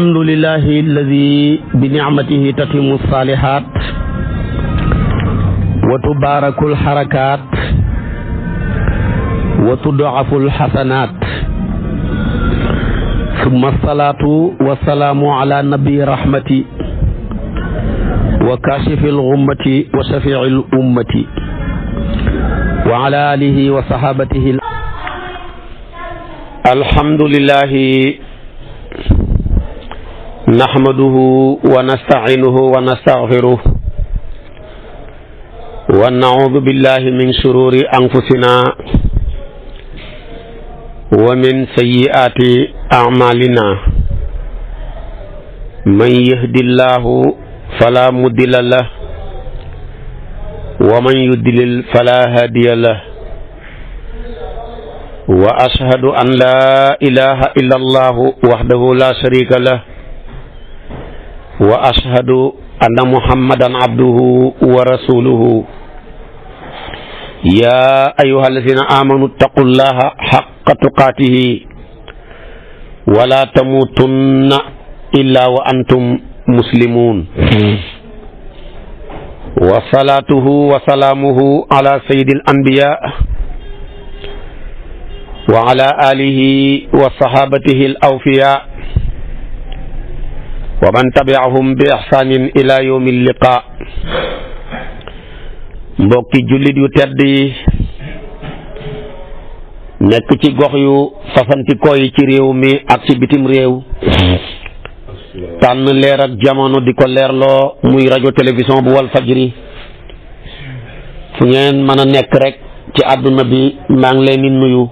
alhamdulillahi alladi bi nicmatihi tatimu salihat wa tubaraku alharakat wa tudafu alhasanat summa salatu wasalaamu ala nabi rahmati wa kashifi alghummati wa shafii alummati wa ala alihi wa sahabatihi. Alhamdulillahi nahmaduhu wa nasta'inuhu wa nastaghfiruh wa na'udhu billahi min shururi anfusina wa min sayyiati a'malina. Man yahdillahu fala mudilla lahu wa man yudlil fala hadiya lahu. Wa ashhadu an la ilaha illa allahu wahdahu la sharika lah wa ashhadu anna muhammadan abduhu wa rasuluhu. Ya ayyuhallazina amanu taqullaha haqqa tuqatihi wa la tamutunna illa wa antum muslimun. Wa salatuhu wa salamuhu ala sayyidil anbiya wa ala alihi wa sahabatihi al-awfiya wa man tabi'ahum bi ihsanin ila yawmil liqa. Mbokki jullit yu tedd yi nekk ci gox yu fasantikoo yi ci réew mi ak ci bitim réew, tànn leer ak jamono di ko leerloo muy rajo télévision bu wal fajri. fu ngeen mën a nekk rek ci àdduna bi maa ngi leen di nuyu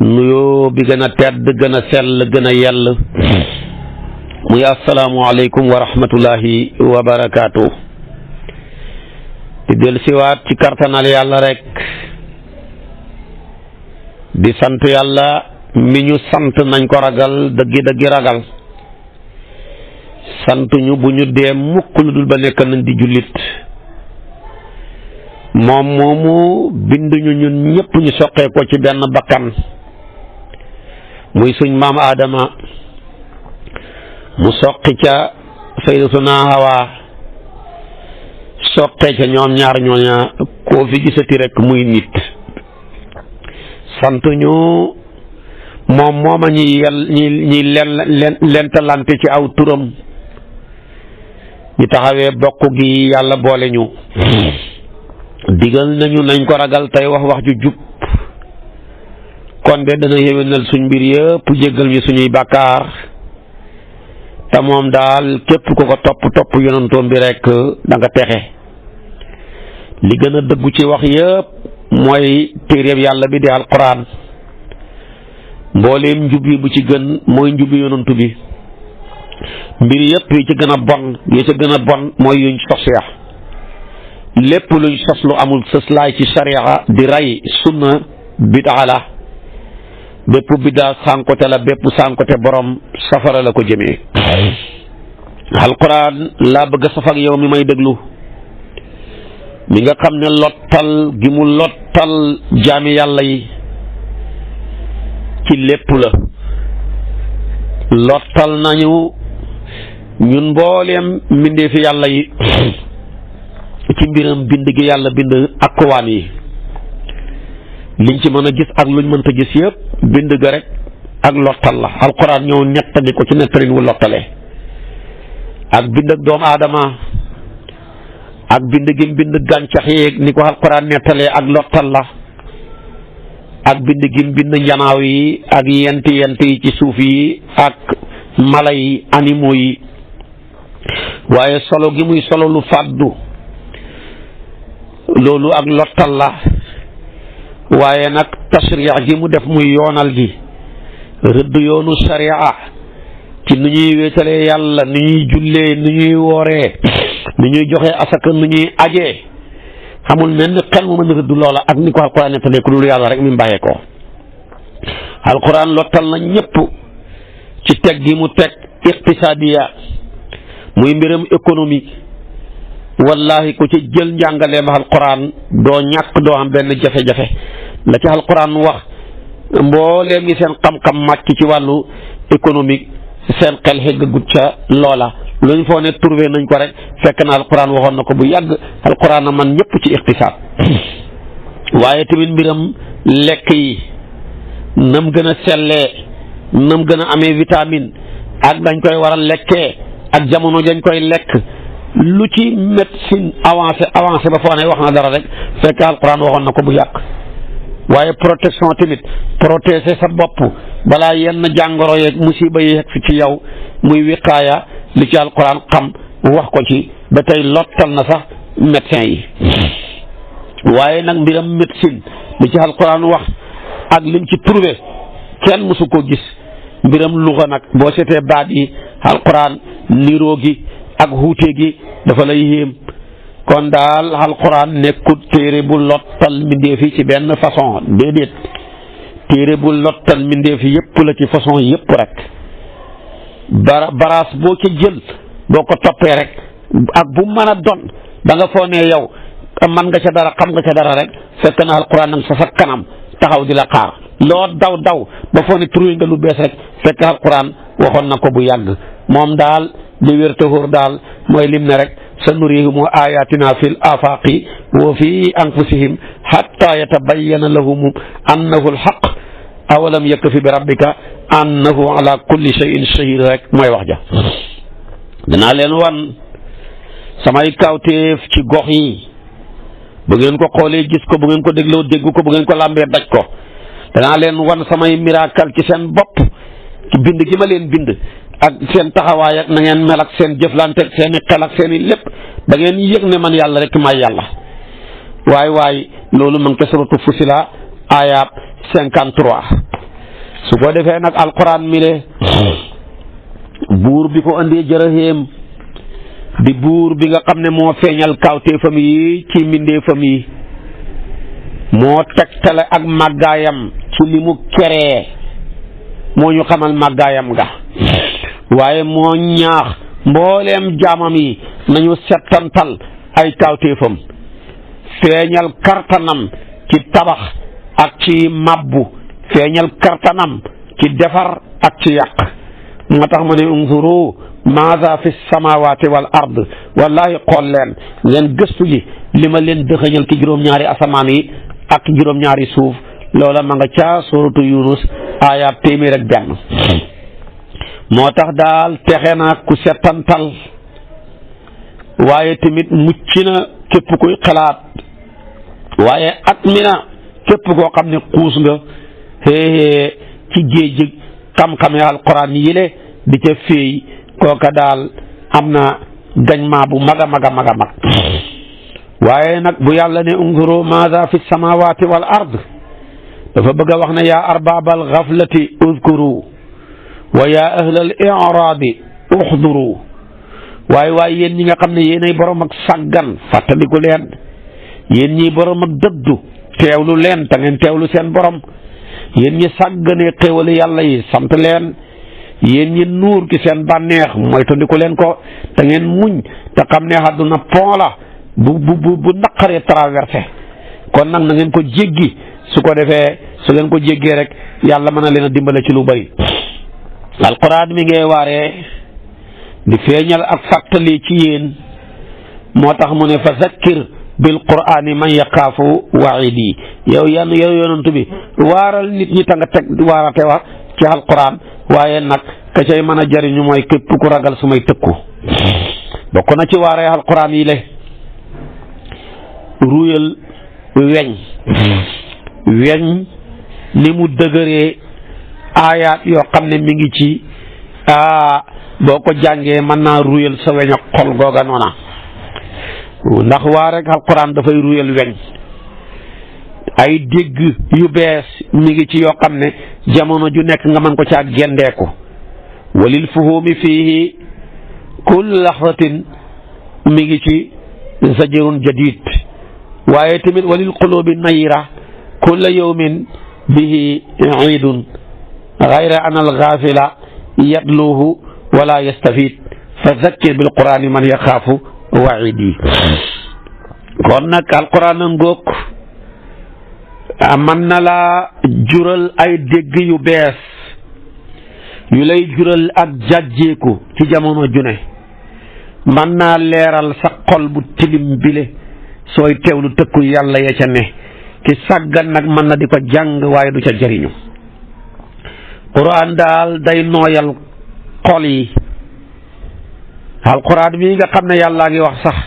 nuyoo bi gën a tedd gën a sell gën a yell muy assalaamu aleykum wa rahmatullahi wa barakaatu. di del siwaat ci kartanal yàlla rek di sant yàlla mi ñu sant nañ ko ragal dëggi ragal, sant ñu bu ñu dee mukk lu dul ba nekk nañ di jullit. moom moomu binduñu ñun ñëpp ñu soqee ko ci benn bakkan muy suñ maam Adama, mu soqi ca sayyidatuna Hawa, soqee ca ñoom ñaar ñooña koo fi gisati rek muy nit. sant ñu moom mooma ñi lentalante ci aw turam, ñu taxawee bokk gi yàlla boole ñu. digal nañu nañ ko ragal tey wax ju jub, kon de dana yéwénal suñ mbir yëpp, jéggal ñu suñuy bàkkaar, te moom daal képp ku ko topp yonantoom bi rek da nga texe. li gën a dëggu ci wax yëpp mooy téeréeb yàlla bi di alquran. mbooleem njub yi bu ci gën mooy njubi yonantu bi. mbir yëpp yi ci gën a bon mooy yuñ sos ya. lépp luñ sos lu amul sëslaay ci sharia di rey sunna bidaa la. bépp biddaa sànkote la, bépp sànkote borom safara la ko jëmee. alquran laa bëgg a saf ak yow mi may déglu, mi nga xam ne lottal gi mu lottal jaami yàlla yi ci lépp la. lottal nañu ñun mbooleem mbindeefi yàlla yi ci mbiram bind gi yàlla bind akwaan yi. liñ ci mën a gis ak luñ mënta gis yëpp bind ga rek ak lottal la. alquran ñëw nettali ko ci nettalin wu lottale. ak bind ak doomu aadama ak bind gi bind gàncax yeeg ni ko alquran nettalee ak lottal la. ak bind gi bind njanaaw yi ak yent yi ci suuf yi ak mala yi animaux yi. waaye solo gi muy solo lu fàddu loolu ak lottal la. waaye nag tashriix gi mu def muy yoonal gi, rëdd yoonu sharia ci nu ñuy wéetalee yàlla, nu ñuy jullee, nu ñuy wooree, nu ñuy joxe asaka, nu ñuy ajee. xamul mel ni xel mu mën a rëdd loola ak ni ko alquran nettalee ku dul yàlla rek mi bàyyee ko. alquran lottal na ñëpp ci teg gi mu teg iqtisaadiya muy mbiram économique. wallahi ku ci jël njàngaleem alquran doo ñàkk, doo am benn jafe-jafe. la ci alquran wax mbooleem ñi seen xam-xam màcc ci wàllu économique seen xel xeggagut ca loola lu ñu foo ne trouvé nañ ko rek fekk na alquran waxoon na ko bu yàgg alquran a man ñëpp ci iqtisaad waaye tamit mbiram lekk yi nam gën a sellee nam gën a amee vitamine ak dañ koy war a lekkee ak jamono dañ koy lekk lu ci médecine avancé ba foo ne wax na dara rek fekk alquran waxoon na ko bu yàgg waaye protection tamit protéger sa bopp balaa yenn jàngoro yeeg musiba yeeg fi ci yow muy wiqaaya li ci alquran xam wax ko ci ba tey lottal na sax médecin yi waaye nag mbiram médecine li ci alquran wax ak lim ci trouvé kenn mësu ko gis mbiram luxa nag boo seetee baat yi alquran niroo gi ak wuute gi dafa lay yéem kon daal alquran nekkut téere bu lottal mbindeef yi ci benn façon déedéet téere bu lottal mbindeef yi yëpp la ci façon yëpp rek baraas boo ca jël boo ko toppee rek ak bu mën a don da nga foo ne yow man nga ca dara xam nga ca dara rek fekk na alquran nag sa kanam taxaw di la xaar loo daw ba foo ne trouvé nga lu bees rek fekk alquran waxoon na ko bu yàgg moom daal li wér te wóor daal mooy lim ne rek sanurihim ayatina fil afaqi wa fi anfusihim hatta yatabayyana lahum annahu alhaq awalam yakfi bi rabbika annahu ala kulli shay'in shahid rek mooy wax ja danaa leen wan samay kawteef ci gox yi bu ngeen ko xoolee gis ko bu ngeen ko dégloo dégg ko bu ngeen ko làmbee daj ko danaa leen wan samay miracle ci seen bopp ci bind gi ma leen bind ak seen taxawaay ak na ngeen mel ak seen jëflante ak seen i xel ak seen i lépp da ngeen yëg ne man yàlla rek may yàlla waay loolu ma ngi ko suratu Fusila ayat 53 su ko defee nag alquran mi le buur bi ko andee jërëheem di buur bi nga xam ne moo feeñal kawteefam yi ci mbindeefam yi moo tegtale ak màggaayam ci li mu keree moo ñu xamal màggaayam ga waaye moo ñaax mbooleem jaamam yi nañu settantal ay kawteefam feeñal kartanam ci tabax ak ci mabbu feeñal kartanam ci defar ak ci yàq moo tax ma ne unzuru maada fi samawati wal ard wallahi xool leen ngeen gëstu ji li ma leen dëxëñal ci juróom-ñaari asamaan yi ak juróom-ñaari suuf loola ma nga ca suratu Yunus ayat 101 moo tax daal texe na ku settantal waaye tamit mucc na képp kuy xalaat waaye at mi na képp koo xam ne xuus nga ci géej xam-xame alquran yile di ca féey kooka daal am na gañmaa bu mag a mag a mag a mag waaye nag bu yàlla ne unzuru maada fi samawati wal ard dafa bëgg a wax ne yaa arbabal ghaflati uzkuru wa yaa ahlal i'raadi uxduru waaye yéen ñi nga xam ne yéenay borom ak sàggan fàttaliku leen yéen ñi borom ak dëddu teewlu leen te ngeen teewlu seen borom yéen ñi sàgganee xéewali yàlla yi sant leen yéen ñi nuur ci seen bànneex moytandiku leen ko te ngeen muñ te xam ne àdduna pont la bu naqaree traversé kon nag na ngeen ko jéggi su ko defee su ngeen ko jéggee rek yàlla mën na leen a dimbale ci lu bari alquran mi ngay waaree di feeñal ak fàttali ci yéen moo tax mu ne fa zakkir bil qur'ani man yaxaafu waidi yow yonantu bi waaral nit ñi ta nga teg waarate wax ci alquran waaye nag ka cay mën a jariñu mooy képp ku ragal sumay tëkku bokk na ci waaree alquran yi le ruyal weñ ni mu dëgëree aayaat yoo xam ne mi ngi ci boo ko jàngee mën naa ruyal sa weñ ak xol googa noona ndax waa rek alquran dafay ruyal weñ ay dégg yu bees mi ngi ci yoo xam ne jamono ju nekk nga mën ko caa gendeeku walil fuhumi fihi kull lahzatin mi ngi ci zajrun jadid waaye tamit walil qulubi nayra kulla yawmin bihi iidun gayra an algaafila yatluhu wala yastafid fa zakkir bil qur'ani man yaxaafu waidi kon nag alquran a ngóog mën na laa jural ay dégg yu bees yu lay jural ak jàjjeeku ci jamono june mën naa leeral sa xol bu tilim bile sooy teewlu tëkku yàlla ya ca ne ki sàggan nag mën na di ko jàng waaye du ca jëriñu Quraan daal day nooyal xol yi alquran bii nga xam ne yàllaa ngi wax sax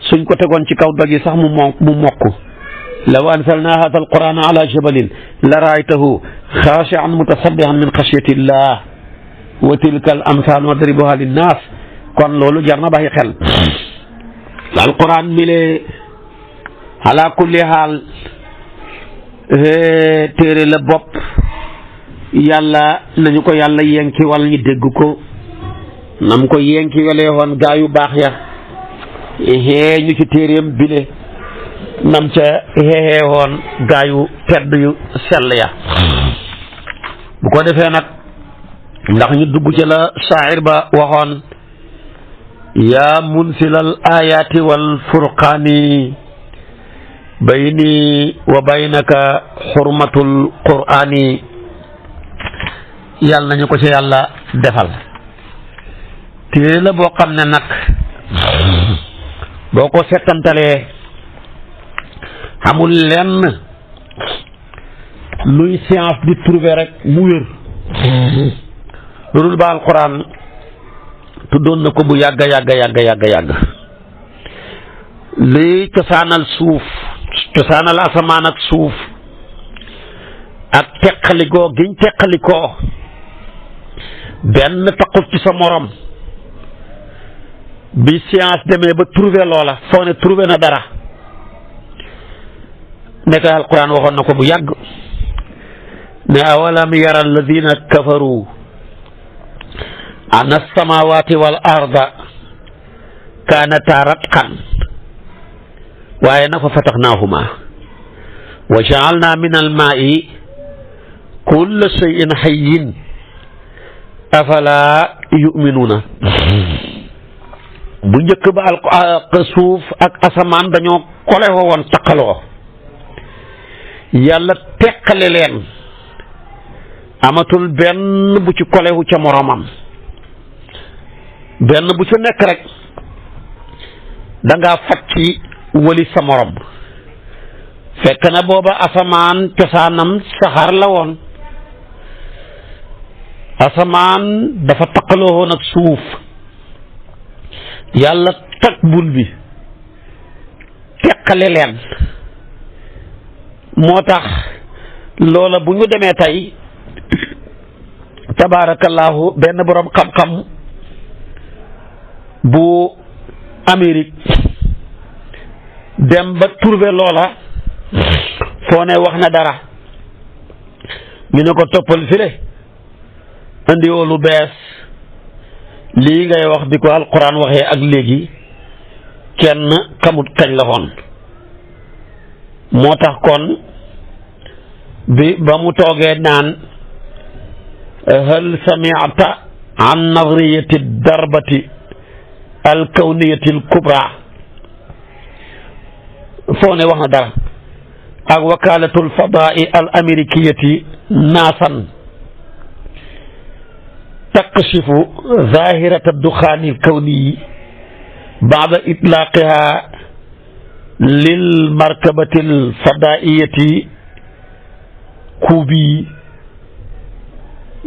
suñ ko tegoon ci kaw doj yi sax mu mokk law anzalna hada alqurana ala jabalin la raaytahu xaashian mutasaddian min xashyati llah wa tilka al amthal nadribuha linnas kon loolu jar na bàyyi xel alquran mi le ala kulli haal téere la bopp yàlla nañu ko yàlla yenki wal ñu dégg ko nam ko yenki walee woon gaa yu baax ya xee ñu ci téeréem bile nam ca xeexee woon gaa yu tedd yu sell ya bu ko defee nag ndax ñu dugg ci la shaa'ir ba waxoon yaa munsilal ayaati wal furqaani bayni wa baynaka xurmatul qur'aani yàlla nañu ko ci yàlla defal téere la boo xam ne nag boo ko settantalee amul lenn luy science di trouver rek mu wér lu dul ba alquran tuddoon na ko bu yàgg luy cosaanal suuf cosaanal asamaan ak suuf ak teqalikoo giñ teqalikoo benn taqut ci sa morom bi science demee ba trouver loola foo ne trouver na dara nekk alquran waxoon na ko bu yàgg ne awalam yara alladina kafaru an alsamawati wal arda kaanata ratqan waaye na fa fataxnaahuma wa jaalna min almaai kulla shay'in hayyin afala yuminuuna bu njëkk ba suuf ak asamaan dañoo kolewoo woon taqaloo yàlla teqale leen amatul benn bu ci kolewu ca moromam benn bu ci nekk rek dangaa facci wali sa morom fekk na booba asamaan cosaanam saxaar la woon asamaan dafa taqaloo woon ak suuf yàlla tag bul bi teqale leen moo tax loola bu ñu demee tey tabaarakallaahu benn boroom xam-xam bu Amérique dem ba trouver loola foo ne wax na dara ñu ne ko toppal file andi woo lu bees lii ngay wax bi ko alquran waxee ak léegi kenn xamut kañ la woon moo tax kon bi ba mu toogee naan hal sami'ta an nadriyati darbati al kawniyati al kubra foo ne wax na dara ak wakalatul fadaai al amerikiyati naasan takshifu zahirata duxaani al kawniyi baada itlaqiha lil markabati al fadaiyati kuubi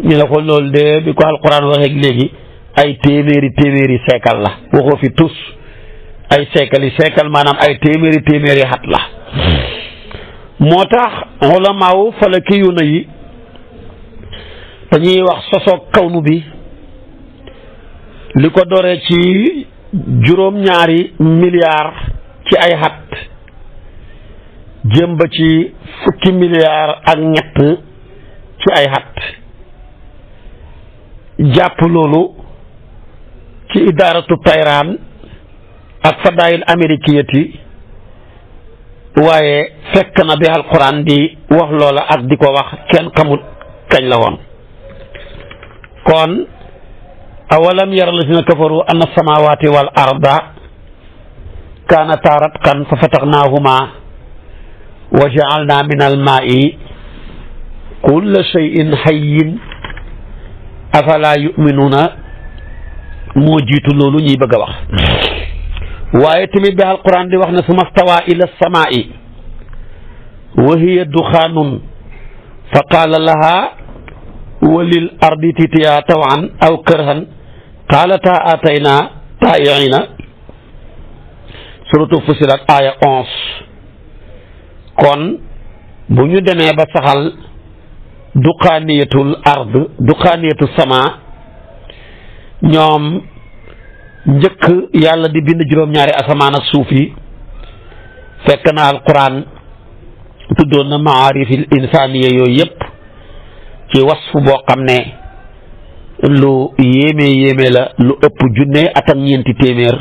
ñu ne ko loolu de bi ko alquran waxee léegi ay téeméeri seekal la waxoo fi tus ay seekal maanaam ay téeméeri xat la moo tax ulamaaw falakiyuuna yi dañuy wax sosoog kawnu bi li ko doree ci juróom-ñaari milliards ci ay xat jëm ba ci fukki milliards ak ñett ci ay xat jàpp loolu ci idaaratu tayraan ak fadaayil amerikiyati waaye fekk na bi alquran di wax loola ak di ko wax kenn xamut kañ la woon kon awalam yara lazina kafaru anna samawati wal arda kaanata ratqan fa fataxnaahuma wa ja'alna min almaai kulla shay'in hayyin afalaa yuminuuna moo jiitu loolu ñuy bëgg a wax. waaye tamit bi alquran di wax ne summa stawaa ila samaa'i wa hiya duxaanun fa qaala lahaa wa lil ardi itiyaa tawan aw karhan qaalataa aataynaa taa'i'iina suratu Fussilat aaya 11. kon bu ñu demee ba saxal duqaaniyatul ard duqaaniyatu sama ñoom njëkk yàlla di bind juróom-ñaari asamaan ak suuf yi fekk na alquran tuddoon na maarifil insaaniya yooyu yëpp ci wasfu boo xam ne lu yéeme la lu ëpp junne at ak ñeenti téeméer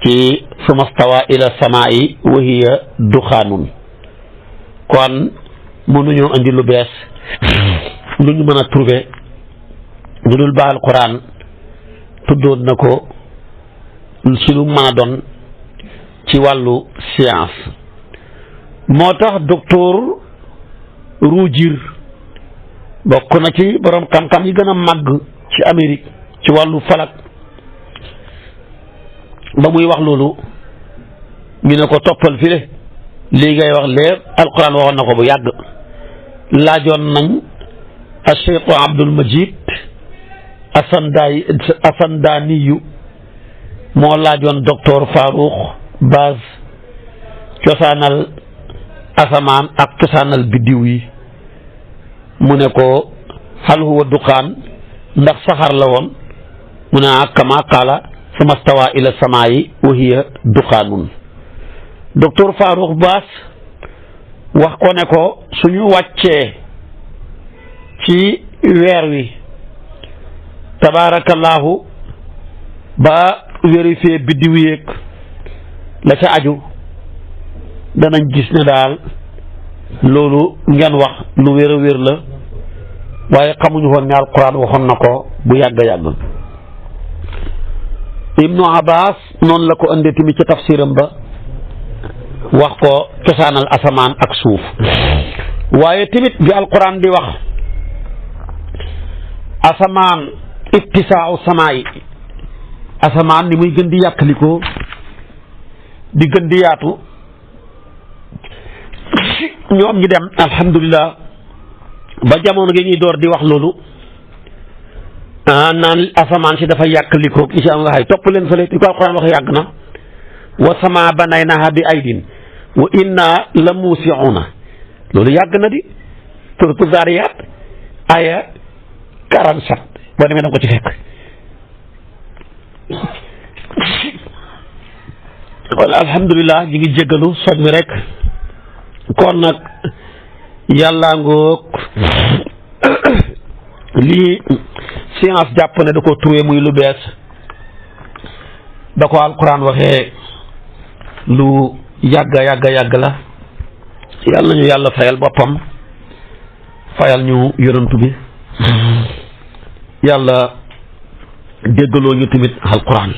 ci summa stawaa ila samaa'i wa hiya duxaanun. kon mënuñoo andi lu bees lu ñu mën a trouver lu dul ba alquran tuddoon na ko ci lu mën a doon ci wàllu science. moo tax docteur Rougir bokk na ci borom xam-xam yi gën a màgg ci Amérique ci wàllu falak ba muy wax loolu ñu ne ko toppal file lii ngay wax lépp alquran waxoon na ko bu yàgg. laajoon nañ a Cheikh Abdul Majid Asandaniyu moo laajoon docteur Farouk Baz cosaanal asamaan ak cosaanal biddiw yi mu ne ko hal huwa duqaan ndax saxar la woon mu ne kama qaala summa stawaa ila samaa'i wa hiya duqaanun. docteur Farouk Baz wax ko ne ko suñu wàccee ci weer wi tabaarakallaahu ba vérifier biddiw yéeg la ca aju danañ gis ne daal loolu ngeen wax lu wér a wér la waaye xamuñu woon ne alquran waxoon na ko bu yàgg. Ibnu Abbas noonu la ko ëndee tamit ci tafsiram ba wax ko cosaanal asamaan ak suuf. waaye tamit bi alquran di wax asamaan ittisaau samaay asamaan ni muy gën di yàkkalikoo di gën di yaatu ñoom ñi dem alhamdulillah ba jamono gi ñuy door di wax loolu naan asamaan si dafa yàkkalikoo li si am nga xay topp leen fële di ko alquran wax yàgg na wa samaa banaynaha bi aydin wa inna la muusiuna loolu yàgg na di suratu Zaariyaat aya 47 boo demee danga ko ci fekk. wala alhamdulilah ñu ngi jéggalu soj mi rek kon nag yàllaa ngoog lii science jàpp ne da ko trouvé muy lu bees da ko alquran waxee lu yàgg la yàlla ñu yàlla fayal boppam fayal ñu yonantu bi yàlla déggaloo ñu tamit alquran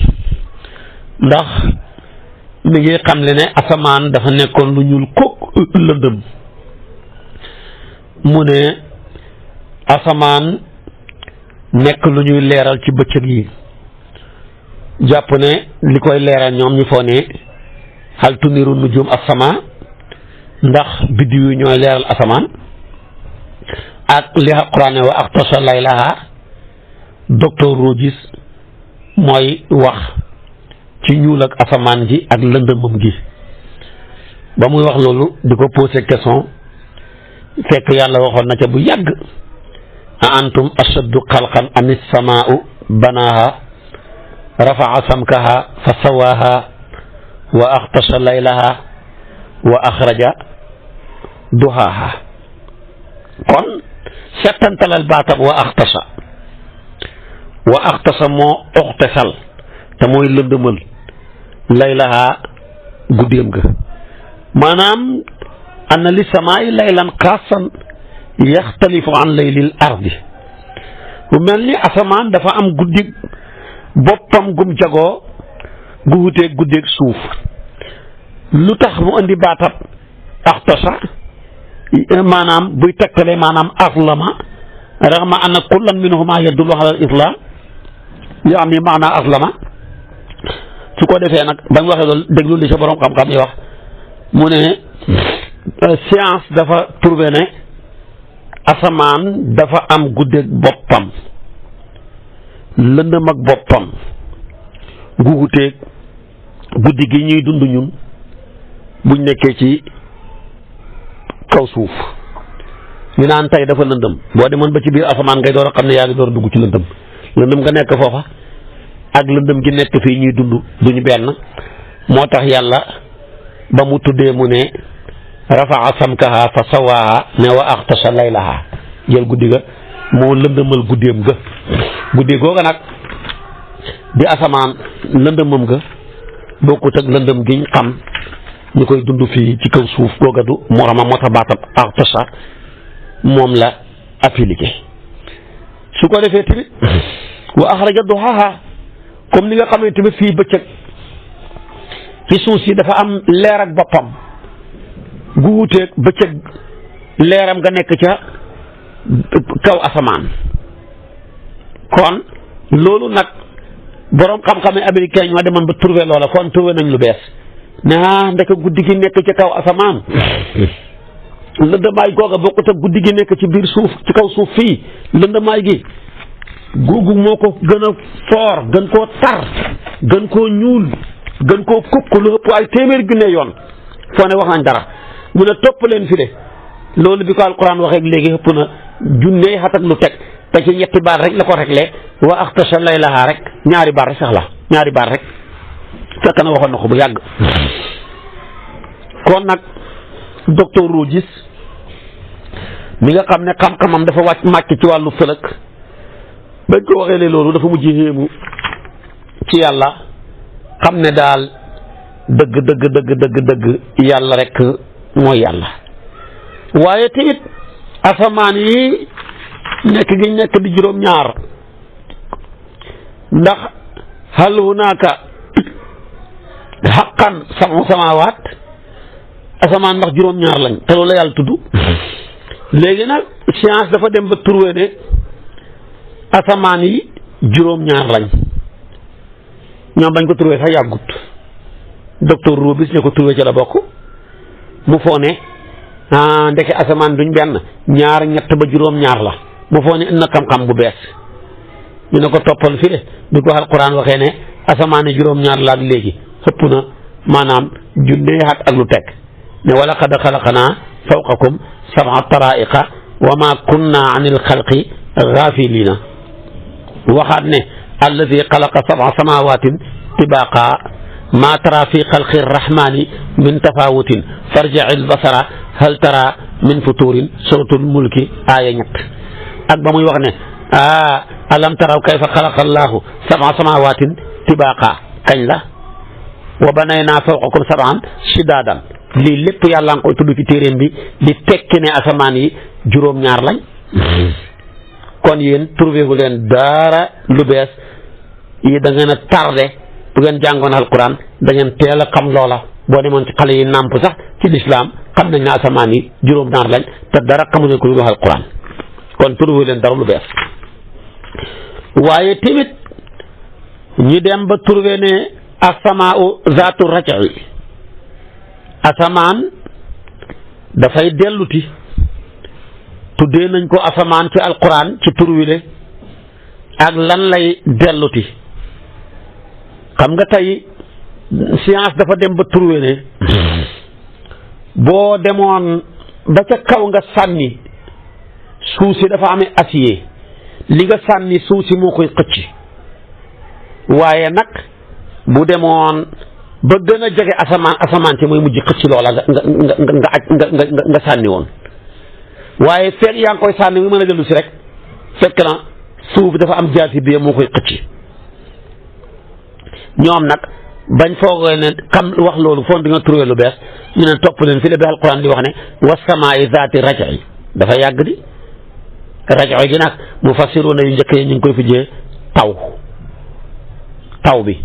ndax mi ngi xamle ne asamaan dafa nekkoon lu ñuul kook lëndëm mu ne asamaan nekk lu ñuy leeral ci bëccëg yi jàpp ne li koy leeral ñoom ñu foo ne hal tuniru nujum as-sama ndax biddiw yi ñooy leeral asamaan ak li alquran wa axtasha laylaha docteur Rogis mooy wax ci ñuul ak asamaan ji ak lëndëmam gi ba muy wax loolu di ko posé question fekk yàlla waxoon na ca bu yàgg a antum ashaddu xalqan am is-samaa'u banaaha rafa'a samkaha fa sawaaha wa axtasha laylaha wa axraja duhaaha kon settantalal baatab wa axtasa moo oxtesal te mooy lëndëmal laylaha guddeem ga maanaam anna li samaa'i laylan xaasan yaxtalifu an laylil ardi bu mel ni asamaan dafa am guddi boppam gum jagoo gu wuteeg guddeeg suuf lu tax mu indi baatab axtasa maanaam buy tegtale maanaam azlama raxma anna kullan minhuma yadullu ala al-islam yaani maana aslama su ko defee nag bañ waxee loolu déglu li sa borom xam-xam yi wax mu ne science dafa trouvé ne asamaan dafa am guddeeg boppam lëndëm ak boppam guguteeg guddi gi ñuy dund ñun buñ nekkee ci kaw suuf ñu naan tey dafa lëndëm boo demoon ba ci biir asamaan ngay door a xam ne yaa ngi door a dugg ci lëndëm lëndëm nga nekk foofa ak lëndëm gi nekk fii ñuy dund duñu benn moo tax yàlla ba mu tuddee mu ne rafaa samkaha fa sawaaha ne wa axtasha laylaha jël guddi ga moo lëndëmal guddeem ga guddi googa nag di asamaan lëndëmam ga bokkut ak lëndëm giñ xam ñu koy dund fii ci kaw suuf googa du moroma moo tax baatam axtasha moom la appliqué su ko defee tamit wa axraja duhaaha comme ni nga xam ne tamit fii bëccëg ci suuf si dafa am leer ak boppam gu wuteeg bëccëg leeram nga nekk ca kaw asamaan kon loolu nag boroom xam-xam yi américain ñoo demoon ba trouvé loola kon trouvé nañ lu bees ne ndek guddi gi nekk ci kaw asamaan lëndamaay googa bokkut ak guddi gi nekk ci biir suuf ci kaw suuf fii lëndamaay gi googu moo ko gën a foor gën koo tar gën koo ñuul gën koo kukk lu ëpp ay téeméer junne yoon foo ne wax nañ dara mu ne topp leen fi de loolu bi ko alquran waxee léegi ëpp na junne xat ak lu teg te ci ñetti baat rek la ko réglé wa axtasha laylaha rek ñaari baat rek sax la ñaari baat rek fekk na waxoon na ko bu yàgg kon nag docteur Rogis mi nga xam ne xam-xamam dafa màcc ci wàllu fëlëk bañ ko waxee ne loolu dafa mujj xéemu ci yàlla xam ne daal dëgg yàlla rek mooy yàlla waaye tamit asamaan yi nekk gi nekk di juróom-ñaar ndax hal hunaaka haqqan sab'u samaawaat asamaan ndax juróom-ñaar lañ te loolu la yàlla tudd léegi nag science dafa dem ba trouvé ne asamaan yi juróom-ñaar lañ ñoom bañ ko trouvé sax yàggut docteur Robis ne ko trouvé ci la bokk mu foo ne ndeke asamaan duñ benn ñaar ñett ba juróom-ñaar la mu foo ne ina xam-xam bu bees ñu ne ko toppal fi de bi ko alquran waxee ne asamaan yi juróom-ñaar la ak léegi xëpp na maanaam junne at ak lu teg ne wa laqad xalaqnaa fawqakum sab'a taraa'iqa wa maa kunnaa anil xalqi gaafiliina waxaat ne alladi xalaqa sab'a samaawatin tibaaqa maa tara fi xalqi rahmaani min tafaawutin farji'il basara hal tara min futuurin suratul mulki aaya ñett ak ba muy wax ne alam taraw kayfa xalaqa allahu sab'a samaawatin tibaaqa kañ la wa banaynaa fawqakum sab'an shidaadan lii lépp yàlla nga koy tudd ci téeréem bi di tekki ne asamaan yi juróom-ñaar lañ kon yéen trouvé gu leen dara lu bees yi da ngeen a tardé bu ngeen jàngoon alquran da ngeen teel a xam loola boo demoon ci xale yi nàmp sax ci lislaam xam nañ ne asamaan yi juróom-ñaar lañ te dara xamuñu ko lu wax alquran kon trouvé leen dara lu bees waaye tamit ñu dem ba trouvé ne asamaau zaatu raja'i asamaan dafay delluti tuddee nañ ko asamaan ci alquran ci turwile ak lan lay delluti xam nga tey science dafa dem ba trouvé ne boo demoon ba ca kaw nga sànni suuf si dafa amee acier li nga sànni suuf si moo koy xëcc waaye nag bu demoon ba gën a jege asamaan ci mooy mujj xëcc loola nga sànni woon waaye fekk yaa ngi koy sànni mu mën a dellu si rek fekk na suuf dafa am jaasibe moo koy xëcc ñoom nag bañ foogee ne xam wax loolu foog di nga trouvé lu bees ñu ne topp leen fi la bi alquran di wax ne wasamaa'i zaati raj'i dafa yàgg di raj'i gi nag mufassiruna yu njëkk yi ñu ngi koy fijee taw bi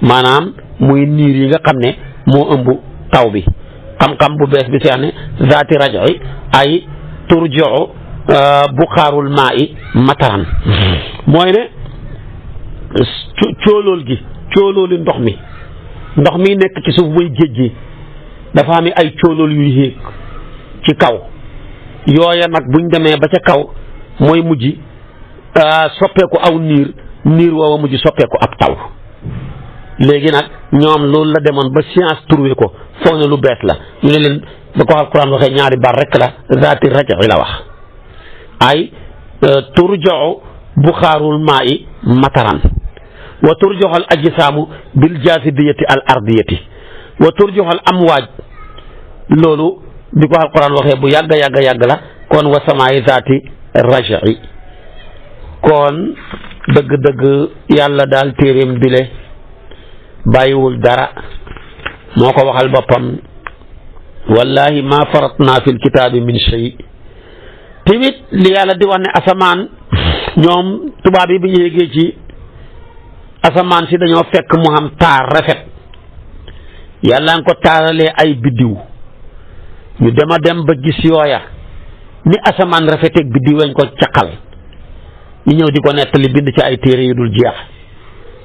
maanaam muy niir yi nga xam ne moo ëmb taw bi xam-xam bu bees bi seex ne zaati raj'i ay turji'u buxaarul maa i mataran mooy ne cóolooli ndox mi nekk ci suuf muy géej gi dafa am ay cóolool yuy yéeg ci kaw yooya nag buñ demee ba ca kaw mooy mujj soppeeku aw niir woowa mujj soppeeku ab taw léegi nag ñoom loolu la demoon ba science trouvé ko foog ne lu bees la ñu ne leen ba ko alquran waxee ñaari baat rek la zaati raj'i la wax ay turja'u buxaarul maa'i mataran wa turja'u al ajsaamu bil jaazibiyati al ardiyati wa turja'u al amwaaj loolu bi ko alquran waxee bu yàgg la kon wa samaa'i zaati raj'i kon dëgg-dëgg yàlla daal téeréem bile bàyyiwul dara moo ko waxal boppam wallahi ma faratna fil kitaabi min shay tamit li yàlla di wax ne asamaan ñoom tubaab yi bi ñu yéegee ci asamaan si dañoo fekk mu am taar rafet yàlla nga ko taaralee ay biddiw ñu dem ba gis yooya ni asamaan rafeteeg biddiw lañ ko caqal ñu ñëw di ko nettali bind ci ay téere yu dul jeex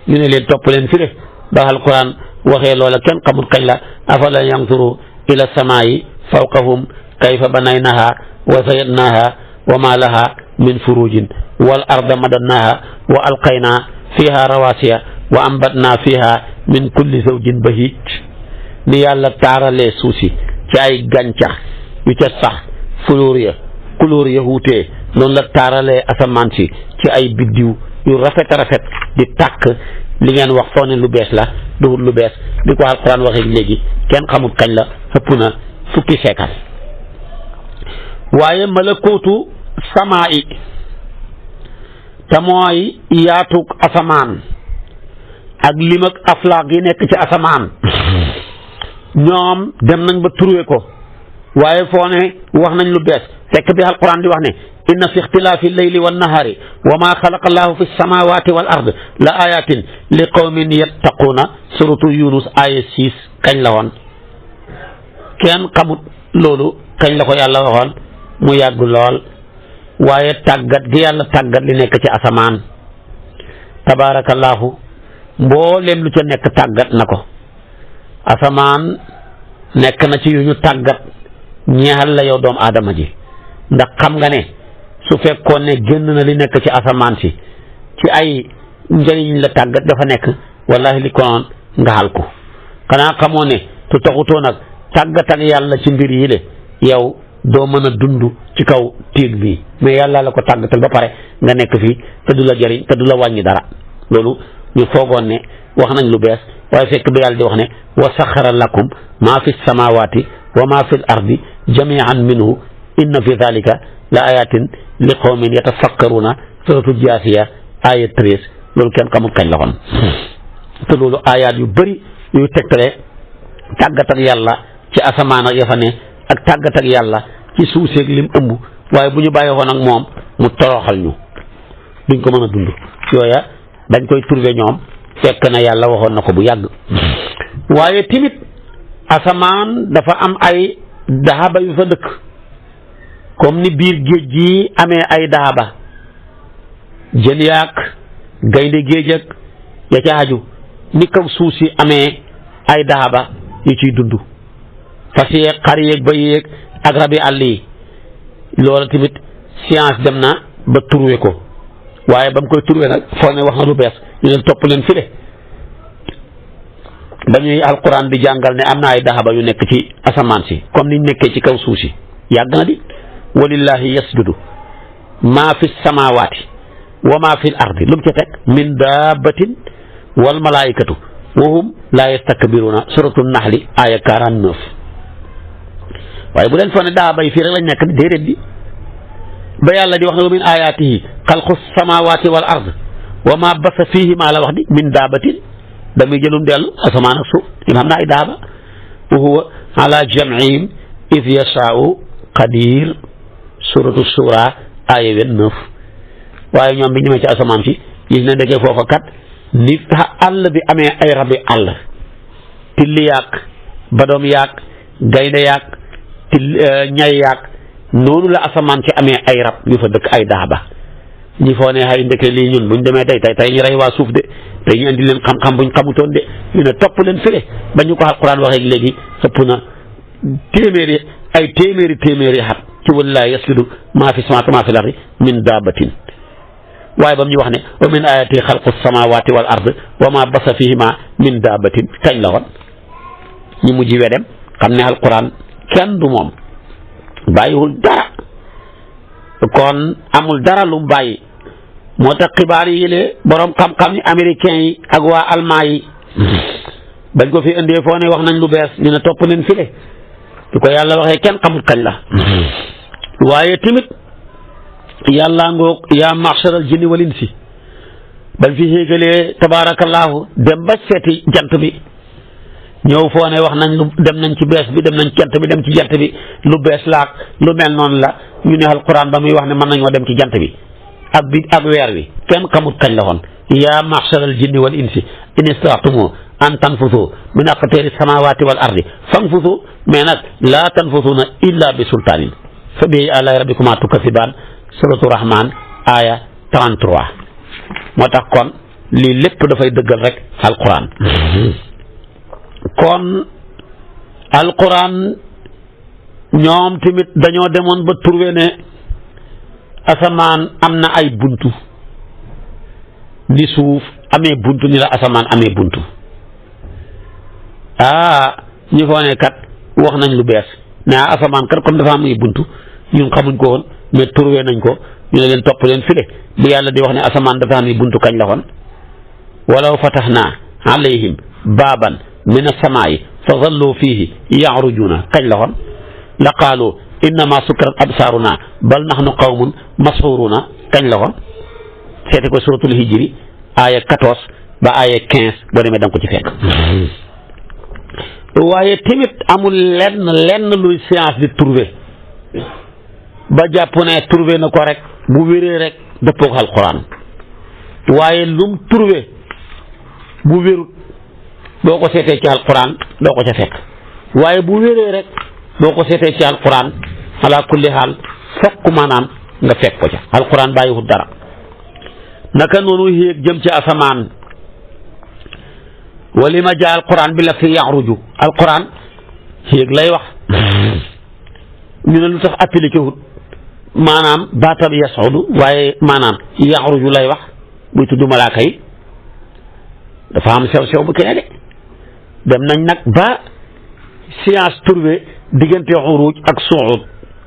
ñu ne leen topp leen fi de ba alquran waxee loola kenn xamul kañ la afala yanzuru ila samaa'i fawqahum kayfa banaynaha wa zayyadnaha wa ma laha min furujin wal arda madannaha wa alqayna fiha rawasiya wa ambatna fiha min kulli zawjin bahij ni yàlla taaralee suuf si ci ay gàncax yu ca sax couleur ya wuutee noonu la taaralee asamaan si ci ay biddiw yu rafet di tàkk li ngeen wax foo ne lu bees la duhut lu bees di ko alquran waxee léegi kenn xamul kañ la ëpp na fukki seekal waaye malakootu samaa'i te mooy yaatug asamaan ak lim ak aflaaq yi nekk ci asamaan ñoom dem nañ ba trouvé ko waaye foo ne wax nañ lu bees fekk bi alquran di wax ne inna fi ixtilaafi leyli wan nahaari wa maa xalaqa allahu fi samawati wal ard la ayatin li qawmin yattaquuna suratu yunus aya 6 kañ la woon kenn xamut loolu kañ la ko yàlla waxoon mu yàgg lool waaye tàggat gi yàlla tàggat li nekk ci asamaan tabaarakallaahu mbooleem lu ca nekk tàggat na ko asamaan nekk na ci yu ñu tàggat ñeexal la yow doomu aadama ji ndax xam nga ne su fekkoon ne génn na li nekk ci asamaan si ci ay njëriñ la tàggat dafa nekk wallahi li konoon nga xal ko xanaa xamoo ne tu taxutoo nag tàggat ak yàlla ci mbir yi le yow doo mën a dund ci kaw tiig bi mais yàlla la ko tàggatal ba pare nga nekk fii te du la jëriñ te du la wàññi dara loolu ñu foogoon ne wax nañ lu bees waaye fekk bi yàlla di wax ne wa saxara lakum maa fi samawati wa maa fi l ardi jamian minhu inna fi dalika la ayatin li qawmin yatafakkaruna suratu jaasiya aya 13 loolu kenn xamul kañ la xoon te loolu ayaat yu bëri yu tegtale tàggat ak yàlla ci asamaan ak ya fa ne ak tàggat ak yàlla ci suuseeg lim ëmb waaye bu ñu bàyyi woon ak moom mu toroxal ñu duñ ko mën a dund yooya dañ koy trouver ñoom fekk na yàlla waxoon na ko bu yàgg waaye timit asamaan dafa am ay daxaba yu fa dëkk comme ni biir géej gi amee ay daxaba jën yaak gaynde géej ak ya ca aju ni kaw suuf si amee ay daxaba yu ciy dund fas yeeg xar yeeg ba yeeg ak rabi àll yi loolu tamit science dem na ba trouvé ko waaye ba mu koy trouvé nag foog ne wax na lu bees ñu leen topp leen file dañuy alquran bi jàngal ne am na ay daxaba yu nekk ci asamaan si comme niñ nekkee ci kaw suuf si yàgg na di walillahi yasjudu maa fi samawaati wa maa fi l ardi lu mu ca teg min daabatin wal malaikatu wa hum laa yastakbiruna suratu naxli aya 49 waaye bu leen foog ne daxaba yi fii rek lañ nekk déedéet di ba yàlla di wax ne wa min ayaatihi xalqu samawaati wal ard wa maa basa fiihi maa la wax di min daabatin damuy jëlum dellu asamaan ak suuf yi xam naa ay daaba wa huwa ala jam'ihim id yashaa'u qadir suratu shura aya 29 waaye ñoom bi ñëwee ci asamaan si gis na ndeke foofa kat ni àll bi amee ay rabi àll tilli yaag badoom yaag gaynde yaag ñay yaag noonu la asamaan ci amee ay rab yu fa dëkk ay daaba ñi foo ne ay ndeke lii ñun buñ demee tey ñu rey waa suuf de tey ñu indi leen xam-xam buñ xamutoon de ñu ne topp leen fële ba ñu ko alquran waxee léegi ëpp na téeméeri xat ci wallaahi yasjudu maa fi samaawaati maa fi l-ardi min daabatin waaye ba mu ñu wax ne wa min ayaati xalqu samaawaati wal ard wa maa basa fihima min daabatin kañ la woon ñu mujj wedem xam ne alquran kenn du moom bàyyiwul dara kon amul dara lu mu bàyyi moo tax xibaar yi yële borom xam-xam yi américain yi ak waa allemand yi bañ ko fi indee foo ne wax nañ lu bees ñu ne topp leen file di ko yàlla waxee kenn xamul kañ la waaye tamit yàlla ngoog yaa maxsaral jinni wal insi bañ fi xéegalee tabaarakallaahu dem ba seeti jant bi ñëw foo ne wax nañ lu dem nañ ci bees bi dem nañ jant bi dem ci jant bi lu bees laak lu mel noonu la ñu ne alquran ba muy wax ne mën nañoo dem ci jant bi ak weer wi kenn xamut kañ la woon yaa maxsaral jinni wal insi in istata'tum an tanfusu min aqtaari samawati wal ardi fanfusu mais nag laa tanfusuna illa bi sultaanin fa bi alaa'i rabbikumaa tukazzibaan suratu rahman aya 33 moo tax kon lii lépp dafay dëggal rek alquran kon alquran ñoom tamit dañoo demoon ba trouvé ne asamaan am na ay buntu ni suuf amee buntu ni la asamaan amee buntu ñi foo ne kat wax nañ lu bees ne asamaan kat comme dafa am ay buntu ñun xamuñ ko woon mais trouvé nañ ko ñu ne leen topp leen file bu yàlla di wax ne asamaan dafa am ay buntu kañ la woon walaw fatahnaa alayhim baaban min as-samaa'i fa zallu fiihi ya'rujuuna kañ la woon la qaalu innamaa sukkirat absaarunaa bal nahnu qawmun mashuuruuna kañ la woon seete ko suratul hijri aaya 14 ba aaya 15 boo demee da nga ko ci fekk waaye tamit amul lenn luy science di trouvé ba jàpp ne trouvé na ko rek bu wéree rek dëppoog alquran waaye lum trouvé bu wérut boo ko seetee ci alquran doo ko ca fekk waaye bu wéree rek boo ko seetee ci alquran ala kulli xaal fokk maanaam nga fekk ko ca alquran bàyyiwut dara naka noonu yéeg jëm ci asamaan wali ma jaa alquran bi la fi yaxruju alquran yéeg lay wax ñu ne lu tax appliqué wut maanaam baatab yasudu waaye maanaam yaxruju lay wax buy tudd malaaka yi dafa am sew bu kene de dem nañ nag ba science trouvé diggante xuruj ak suud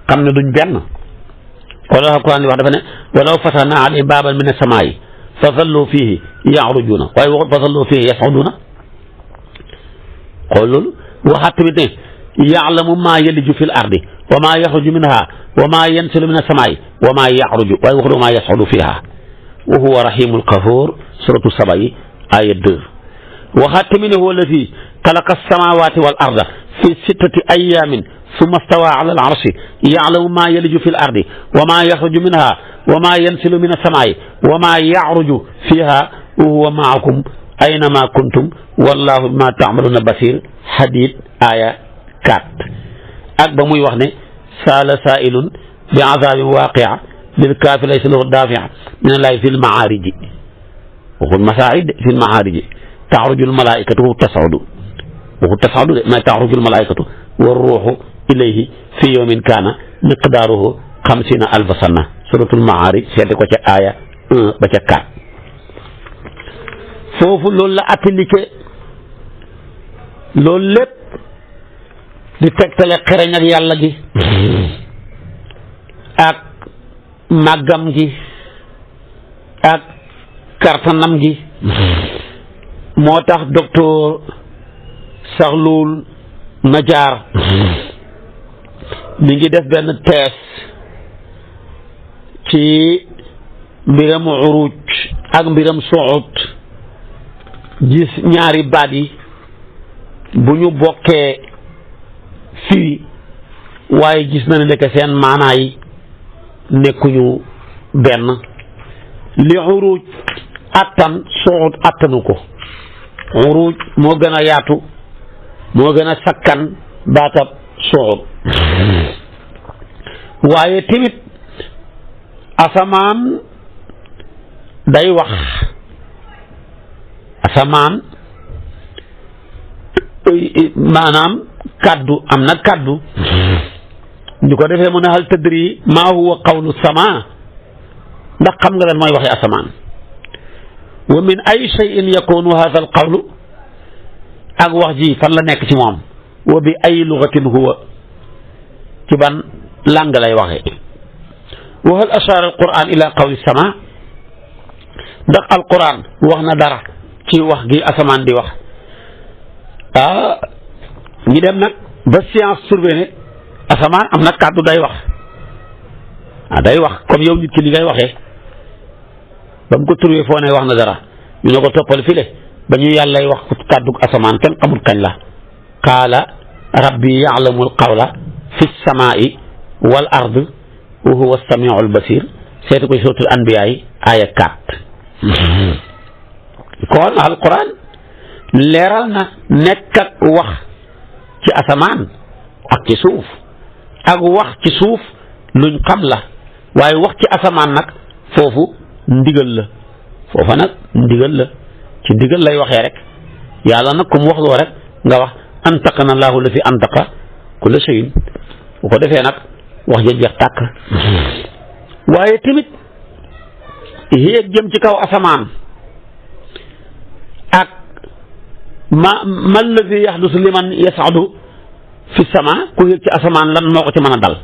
xam ne duñ benn wala alquran li wax dafa ne walaw fatahna alayhim baaban min as-samaa'i fa zallu fiihi yaxrujuuna waaye waxut fa zallu fiihi yasuduuna xool loolu waxaat tamit ne ya'lamu maa yaliju fil ardi wa maa yaxruju minhaa wa maa yanzilu mina as-samaa'i wa maa yaxruju waaye waxut wa maa yas'udu fiihaa wa huwa rahiimul ghafuur suratu Saba yi aaya 2 waxaat tamit ne huwa allazii xalaqa as-samaawaati wal arda fi 6 ayyaamin summa stawaa ala al-arshi ya'lamu maa yaliju fil ardi wa maa yaxruju minhaa wa maa yanzilu mina as-samaa'i wa maa yaxruju fiihaa wa huwa ma'akum aynamaa kuntum wallaahu bimaa ta'maluuna basiir Hadiid aaya 4 ak ba muy wax ne saala saa'ilun bi azaabin waaqi' lil kaafir laysa lahu daafi' mina llaahi fil ma'aarij waxul masaa'id fil ma'aarij ta'rujul malaa'ikatu wa tas'udu waxul tas'udu de mais ta'rujul malaa'ikatu war ruuhu ilayhi fi yawmin kaana miqdaaruhu 50,000 sana suratul Ma'aarij seete ko ca aaya 1 ba ca 4 foofu loolu la appliqué loolu lépp di tegtale xereñ ak yàlla gi ak màggam gi ak kartanam gi moo tax docteur Sahlul Najaar mi ngi def benn thèse ci mbiram uruj ak mbiram suud gis ñaari baat yi bu ñu bokkee fii waaye gis na ne nekk seen maanaa yi nekkuñu benn li uruj attan suud attanu ko uruj moo gën a yaatu moo gën a sakkan baatab suud waaye tamit asamaan day wax asamaan maanaam kaddu am na kaddu ñu ko defee mu ne hal tadri maa huwa qawlu sama ndax xam nga lan mooy waxi asamaan wa min ay shay'in yakunu hadha al qawlu ak wax ji fan la nekk ci moom wa bi ay lugatin huwa ci ban langue lay waxee wa hal ashara al quran ila qawli sama ndax al quran wax na dara ci wax gi asamaan di wax ñi dem nag ba science trouvé ne asamaan am na kàddu day wax day wax comme yow nit ki li ngay waxee ba mu ko trouvé foo ne wax na dara ñu ne ko toppal file ba ñu yàllay wax kàddu asamaan kenn xamul kañ la qaala rabbi ya'lamu al-qawla fi as-samaa'i wal ard wa huwa as-sami'u al-basir seetu ko suratul anbiya yi aaya 4 kon alquran leeral na nekk ak wax ci asamaan ak ci suuf ak wax ci suuf luñ xam la waaye wax ci asamaan nag foofu ndigal la foofa nag ndigal la ci ndigal lay waxee rek yàlla nag ku mu wax loo rek nga wax antaqana Allahu la fi antaqa kulla shay'in bu ko defee nag wax ja jeex tàkk waaye tamit yéeg jëm ci kaw asamaan ak ma alladi yaxdusu liman yas'adu fi sama ku yéeg ci asamaan lan moo ko ci mën a dal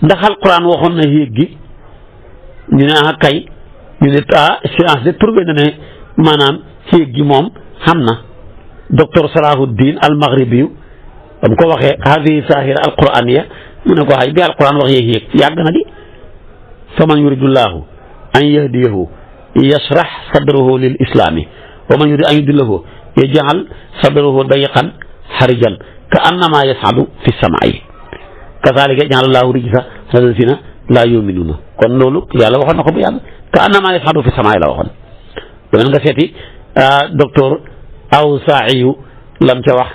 ndax alquran waxoon na yéeg gi ñu ne kay ñu ne science de trouvé na ne maanaam yéeg gi moom xam na docteur Salahuddin al maghribi ba mu ko waxee hadihi sahira alquraniya mu ne ko hay bi alquran wax yéeg yàgg na di fa man yuridullahu an yahdiyahu yashrah sadrahu lil islami wa man yurid an yudillahu yaj'al sadrahu dayiqan harijan ka annama yas'adu fi samaa'i kazaalika yaj'alu llaahu rijsa alal laziina laa yu'minuuna kon loolu yàlla waxoon na ko bu yàgg ka annama yas'adu fi samaa'i la waxoon. danañ nga seeti docteur Awzaa'i lam ca wax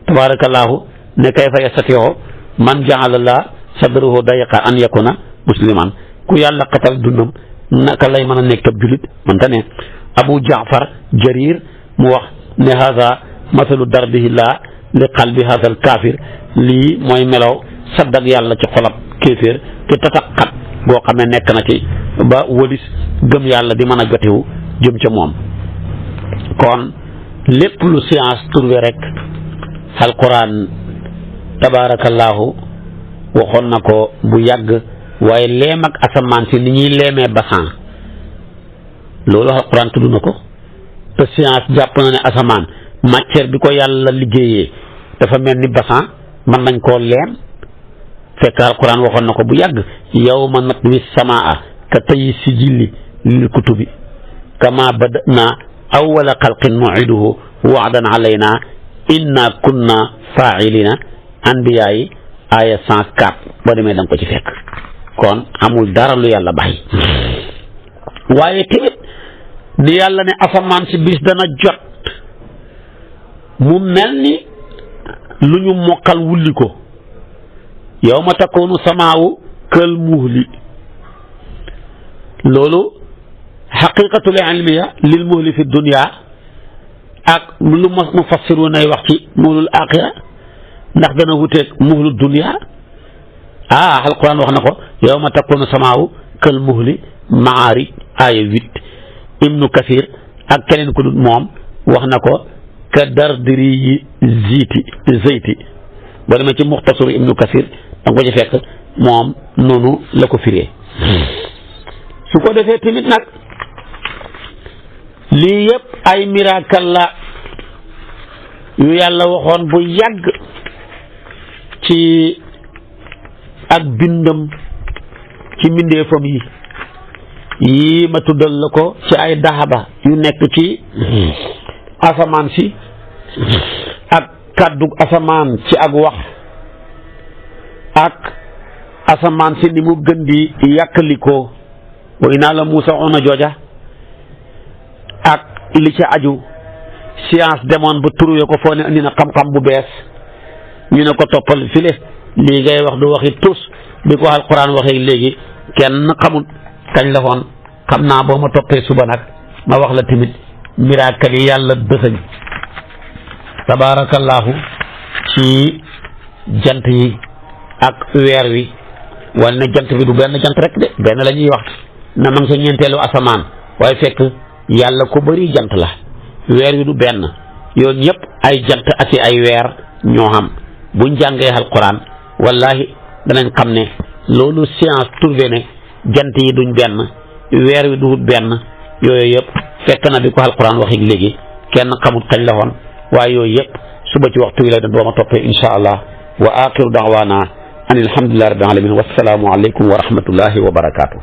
tabaarakallaahu ne kayfa yastatii'u man ja'ala llaahu sadrahu dayiqan an yakuna musliman ku yàlla xatal dundam naka lay mën a nekk ab julit mënta ne Abu Jaafar Jarir mu wax ne haza masalu darbihi llaahi li qalbi haza al kaafir lii mooy melaw saddak yàlla ci xolab kéeféer te tataqat boo xam ne nekk na ci ba wëlis gëm yàlla di mën a jotewu jëm ca moom kon lépp lu science trouvé rek alquran tabaarakallaahu waxoon na ko bu yàgg waaye leem ak asamaan si ni ñuy leemee basan loolu alquran tudd na ko te science jàpp na ne asamaan matière bi ko yàlla liggéeyee dafa mel ni basan mën nañ koo leem fekk alquran waxoon na ko bu yàgg yawma natwi samaa ka tayyi sijilli lil kutubi kama bada'na awwala xalqin nu'iduhu wa'dan alayna inna kunna fa'ilina anbiya yi aya 104 boo demee danga ko ci fekk kon amul dara lu yàlla bàyyi waaye tamit ni yàlla ne asamaan si bis dana jot mu mel ni lu ñu mokkal wulli ko yawma takunu samaawu kal muhli loolu xaqiqatul ilmiya lil muhli fi dunya ak lu mufassiru nay wax ci muhlul axira ndax dana wuteeg muhlu dunya alquran wax na ko yawma takunu samaawu kal muhli maarij aya 8 ibnu kasir ak keneen ku dul moom wax na ko ka dardiri yi zeyti boo demee ci muxtasar ibnu kasir danga ko ci fekk moom noonu la ko firee su ko defee tamit nag lii yëpp ay miracle la yu yàlla waxoon bu yàgg ci ak bindam ci mbindeefam yi yii ma tuddal la ko ci ay daxaba yu nekk ci asamaan si ak kàddu asamaan ci ak wax ak asamaan si ni mu gën di yàkkalikoo way naa la Muusa ona jooja ak li ci aju science demoon ba trouvé ko foo ne andi na xam-xam bu bees ñu ne ko toppal file lii ngay wax du waxi tus bi ko alquran waxee léegi kenn xamul kañ la woon. xam naa boo ma toppee suba nag ma wax la tamit miracle yi yàlla dëxëñ tabaarakallaahu ci jant yi ak weer wi wane ne jant bi du benn jant rek de benn la ñuy wax na ma ngi sa ñeenteelu asamaan waaye fekk yàlla ko bëri jant la weer wi du benn yoon ñëpp ay jant ak i ay weer ñoo xam buñ jàngee alquran wallahi danañ xam ne loolu science trouvé ne jant yi duñ benn weer wi du benn yooyu yëpp fekk na bi ko alquran waxi léegi kenn xamut kañ la woon waaye yooyu yëpp suba ci waxtu wi la doon ma toppee insha allah wa axiru daawaana an alhamdulillahi rabbil alamin wassalaamu aleykum wa rahmatullahi wa barakaatu.